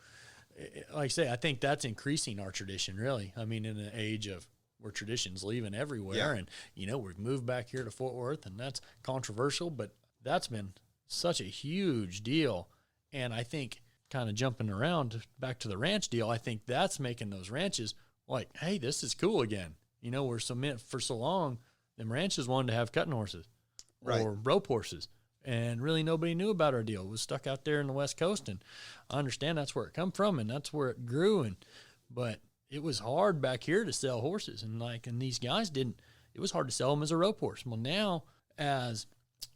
like I say, I think that's increasing our tradition, really. I mean, in an age of where tradition's leaving everywhere, and, we've moved back here to Fort Worth, and that's controversial, but that's been such a huge deal. And I think, kind of jumping around back to the ranch deal, I think that's making those ranches like, hey, this is cool again. We're for so long, them ranches wanted to have cutting horses or rope horses, and really nobody knew about our deal. It was stuck out there in the West Coast, and I understand that's where it come from and that's where it grew. But it was hard back here to sell horses, and these guys didn't. It was hard to sell them as a rope horse. Well, now as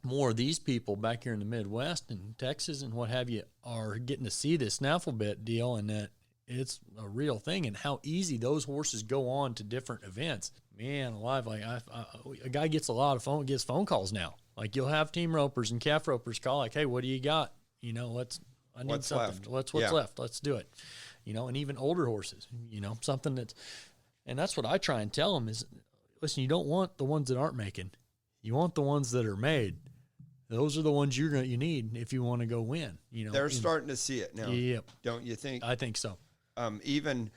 more of these people back here in the Midwest and Texas and what have you are getting to see this snaffle bit deal, and that it's a real thing, and how easy those horses go on to different events. Man alive, like a guy gets gets phone calls now. Like, you'll have team ropers and calf ropers call, like, hey, what do you got? I need what's something. Left? What's left? Let's do it. And even older horses, something and that's what I try and tell them is, listen, you don't want the ones that aren't making. You want the ones that are made. Those are the ones you need if you want to go win. They're starting to see it now. Yep. Don't you think? I think so. Even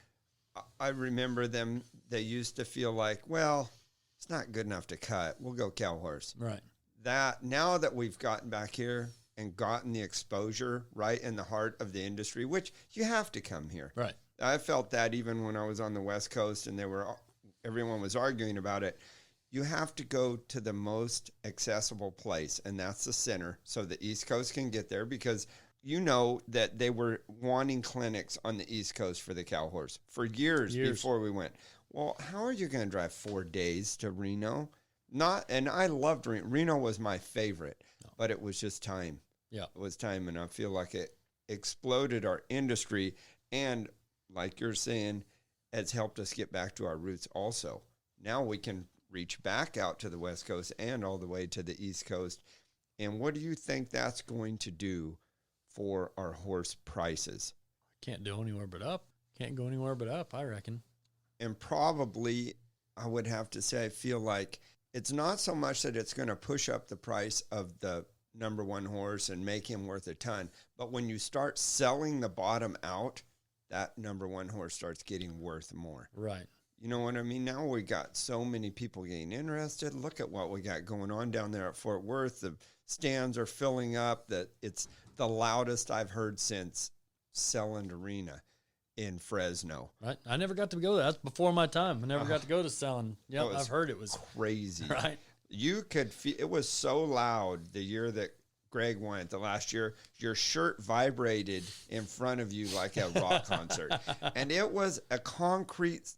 I remember them, they used to feel like, well, it's not good enough to cut. We'll go cow horse. Right. That now that we've gotten back here and gotten the exposure right in the heart of the industry, which you have to come here. Right. I felt that even when I was on the West Coast and everyone was arguing about it. You have to go to the most accessible place, and that's the center, so the East Coast can get there, because that they were wanting clinics on the East Coast for the cow horse for years before we went. Well, how are you going to drive 4 days to Reno? And I loved Reno. Reno was my favorite, but it was just time. Yeah. It was time, and I feel like it exploded our industry, and like you're saying, it's helped us get back to our roots also. Now we can reach back out to the West Coast and all the way to the East Coast. And what do you think that's going to do for our horse prices? Can't do anywhere but up. Can't go anywhere but up, I reckon. And probably, I would have to say, I feel like it's not so much that it's going to push up the price of the number one horse and make him worth a ton, but when you start selling the bottom out, that number one horse starts getting worth more. Right. You know what I mean? Now we got so many people getting interested. Look at what we got going on down there at Fort Worth. The stands are filling up. That it's the loudest I've heard since Selland Arena. in Fresno. Right. I never got to go there. That's before my time. I never got to go to selling. Yeah, I've heard it was crazy. Right. You could feel it was so loud the year that Greg went, the last year, your shirt vibrated in front of you like a rock concert. And it was a concrete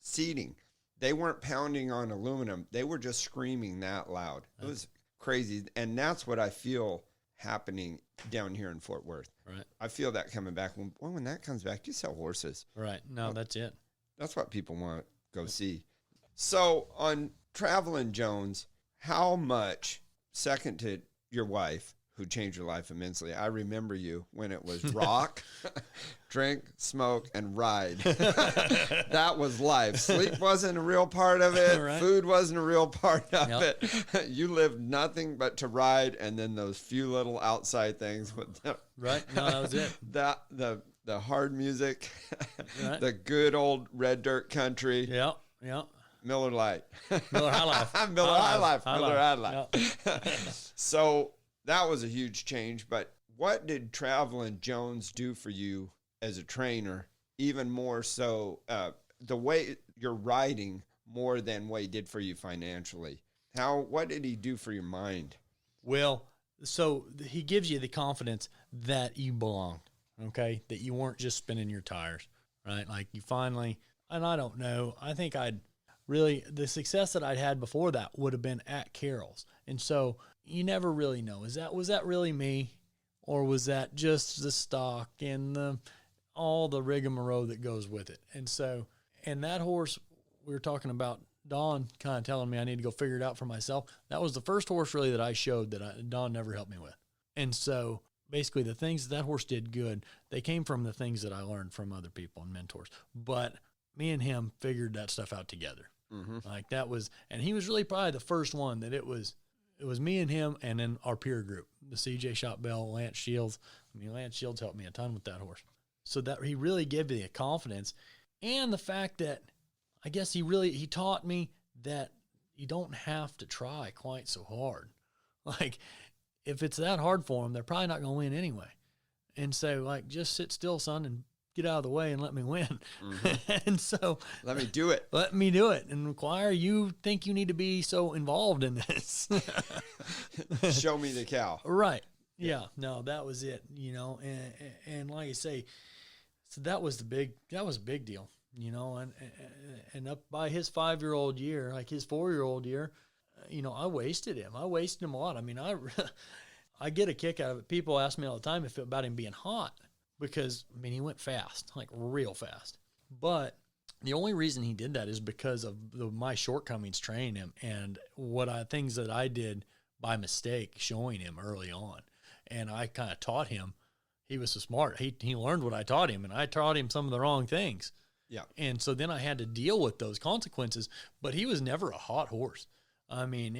seating. They weren't pounding on aluminum. They were just screaming that loud. It was crazy. And that's what I feel happening down here in Fort Worth. Right. I feel that coming back. When that comes back, you sell horses. Right. No, that's it. That's what people want to go see. So on Travelin Jonez, how much, second to your wife, who changed your life immensely, I remember you when it was rock, drink, smoke, and ride. That was life. Sleep wasn't a real part of it. Right. Food wasn't a real part of it. You lived nothing but to ride, and then those few little outside things. With right. No, that was it. The hard music, right. The good old red dirt country. Yeah, yeah. Miller Lite. Miller High Life. Miller High Life. Miller High Life. Yep. So that was a huge change. But what did Travelin Jonez do for you as a trainer? Even more so, the way you're riding more than what he did for you financially. What did he do for your mind? Well, so he gives you the confidence that you belonged, okay? That you weren't just spinning your tires, right? Like you finally, and I don't know, I think the success that I'd had before that would have been at Carroll's. And so you never really know. Was that really me? Or was that just the stock and all the rigmarole that goes with it? And so, and that horse, we were talking about Dawn kind of telling me I need to go figure it out for myself. That was the first horse really that I showed that Dawn never helped me with. And so basically the things that horse did good, they came from the things that I learned from other people and mentors. But me and him figured that stuff out together. Mm-hmm. Like that was, and he was really probably the first one that it was me and him and then our peer group, the CJ Shop Bell, Lance Shields. I mean, Lance Shields helped me a ton with that horse. So that he really gave me the confidence and the fact that I guess he taught me that you don't have to try quite so hard. Like if it's that hard for them, they're probably not going to win anyway. And so like, just sit still, son, and get out of the way and let me win. Mm-hmm. And so let me do it. Let me do it. And why you think you need to be so involved in this? Show me the cow. Right. Yeah. No, that was it, and like I say, so that was a big deal, and up by his 5-year-old year, like his 4-year-old year, I wasted him. I wasted him a lot. I mean, I get a kick out of it. People ask me all the time about him being hot. Because, I mean, he went fast, like real fast. But the only reason he did that is because of my shortcomings training him and things that I did by mistake showing him early on. And I kind of taught him. He was so smart. He learned what I taught him, and I taught him some of the wrong things. Yeah. And so then I had to deal with those consequences. But he was never a hot horse. I mean,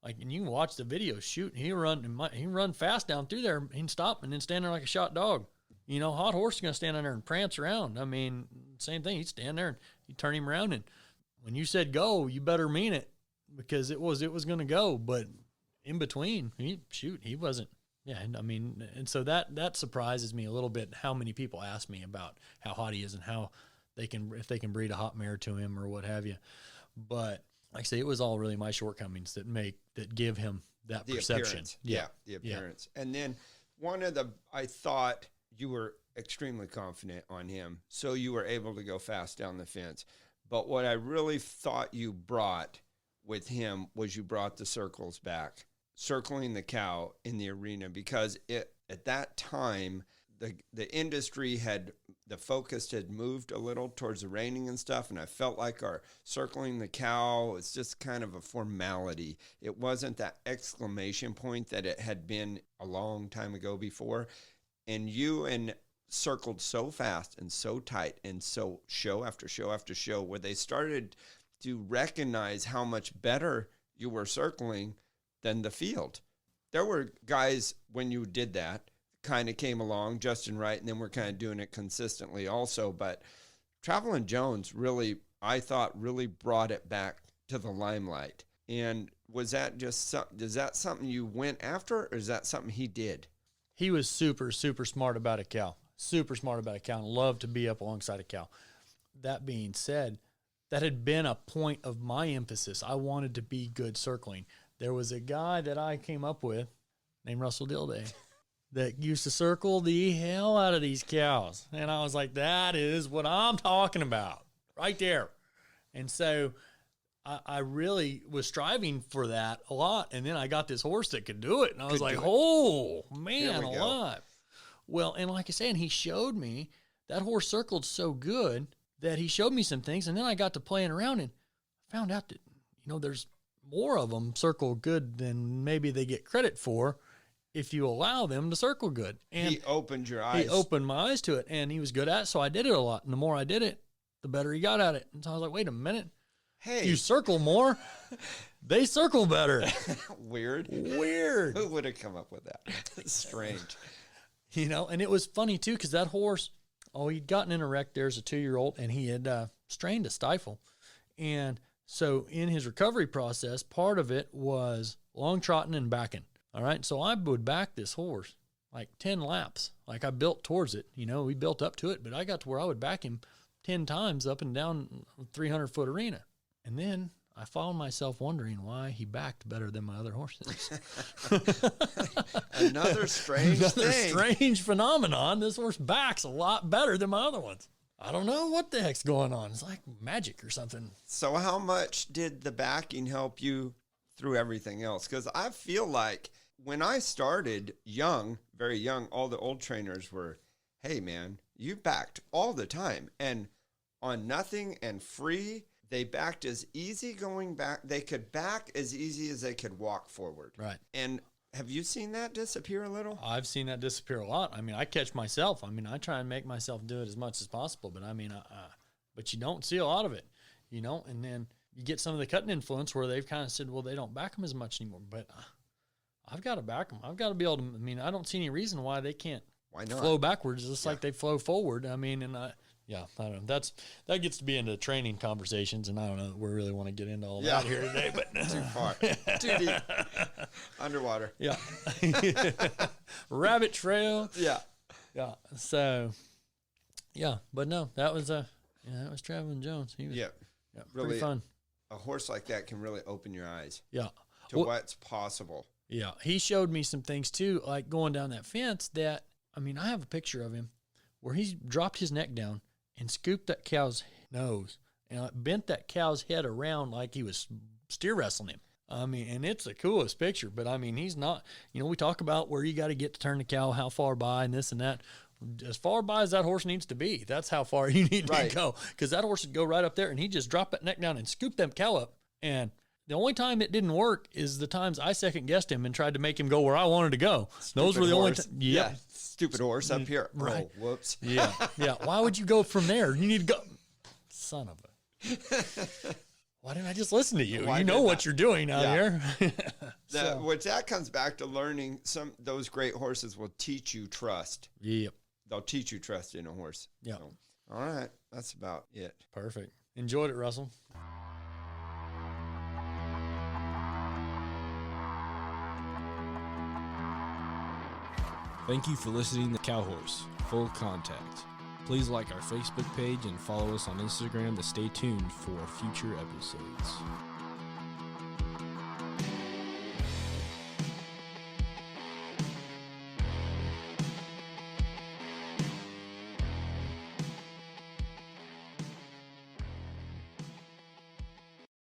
and you can watch the video, shoot, he run fast down through there, he'd stop and then stand there like a shot dog. Hot horse is going to stand on there and prance around. I mean, same thing. He'd stand there and you'd turn him around. And when you said go, you better mean it because it was going to go. But in between, he wasn't. Yeah. I mean, and so that surprises me a little bit how many people ask me about how hot he is and how if they can breed a hot mare to him or what have you. But like I say, it was all really my shortcomings that give him that perception. Appearance. Yeah. The appearance. Yeah. And then I thought, you were extremely confident on him, so you were able to go fast down the fence. But what I really thought you brought with him was you brought the circles back, circling the cow in the arena, because at that time, the industry the focus had moved a little towards the reining and stuff, and I felt like our circling the cow was just kind of a formality. It wasn't that exclamation point that it had been a long time ago before. And you circled so fast and so tight and so show after show after show where they started to recognize how much better you were circling than the field. There were guys when you did that kind of came along just and right, and then we're kind of doing it consistently also. But Travelin Jonez really, I thought, really brought it back to the limelight. And is that something you went after, or is that something he did? He was super, super smart about a cow. super smart about a cow and love to be up alongside a cow. That being said, that had been a point of my emphasis. I wanted to be good circling. There was a guy that I came up with named Russell Dilday that used to circle the hell out of these cows. And I was like, that is what I'm talking about right there. And so I really was striving for that a lot. And then I got this horse that could do it. And I was like, oh, man, alive. Well, and like I said, he showed me that horse circled so good that he showed me some things. And then I got to playing around and found out that, there's more of them circle good than maybe they get credit for if you allow them to circle good. And he opened your eyes. He opened my eyes to it, and he was good at it, so I did it a lot. And the more I did it, the better he got at it. And so I was like, wait a minute. Hey. You circle more, they circle better. Weird. Who would have come up with that? Strange. And it was funny, too, because that horse, he'd gotten in a wreck there as a 2-year-old, and he had strained a stifle. And so in his recovery process, part of it was long trotting and backing. All right, so I would back this horse like 10 laps. Like I built towards it. We built up to it, but I got to where I would back him 10 times up and down a 300-foot arena. And then I found myself wondering why he backed better than my other horses. Another strange phenomenon. This horse backs a lot better than my other ones. I don't know what the heck's going on. It's like magic or something. So how much did the backing help you through everything else? Because I feel like when I started young, very young, all the old trainers were, hey, man, you backed all the time. And on nothing and free, they backed as easy going back. They could back as easy as they could walk forward. Right. And have you seen that disappear a little? I've seen that disappear a lot. I catch myself. I try and make myself do it as much as possible. But, but you don't see a lot of it, And then you get some of the cutting influence where they've kind of said, well, they don't back them as much anymore. But I've got to back them. I've got to be able to, I don't see any reason why they can't flow backwards just like they flow forward. I don't know. That gets to be into training conversations, and I don't know that we really want to get into all that here today. But too far, too deep, underwater. Yeah, rabbit trail. Yeah. So, but no, that was Travelin Jonez. He was, really pretty fun. A horse like that can really open your eyes. Yeah, to what's possible. Yeah, he showed me some things too, like going down that fence. That I have a picture of him where he dropped his neck down and scooped that cow's nose and bent that cow's head around like he was steer wrestling him. And it's the coolest picture, but he's not, we talk about where you got to get to turn the cow, how far by and this and that. As far by as that horse needs to be, that's how far you need to go. Because that horse would go right up there and he just dropped that neck down and scooped that cow up. And the only time it didn't work is the times I second guessed him and tried to make him go where I wanted to go. Those were the only times. Yeah. Stupid horse up here. Right. Oh, whoops. Yeah. Why would you go from there? You need to go. Son of a. Why didn't I just listen to you? You know what you're doing out here. Which that comes back to learning. Those great horses will teach you trust. Yep. They'll teach you trust in a horse. Yeah. So, all right. That's about it. Perfect. Enjoyed it, Russell. Thank you for listening to Cow Horse Full Contact. Please like our Facebook page and follow us on Instagram to stay tuned for future episodes.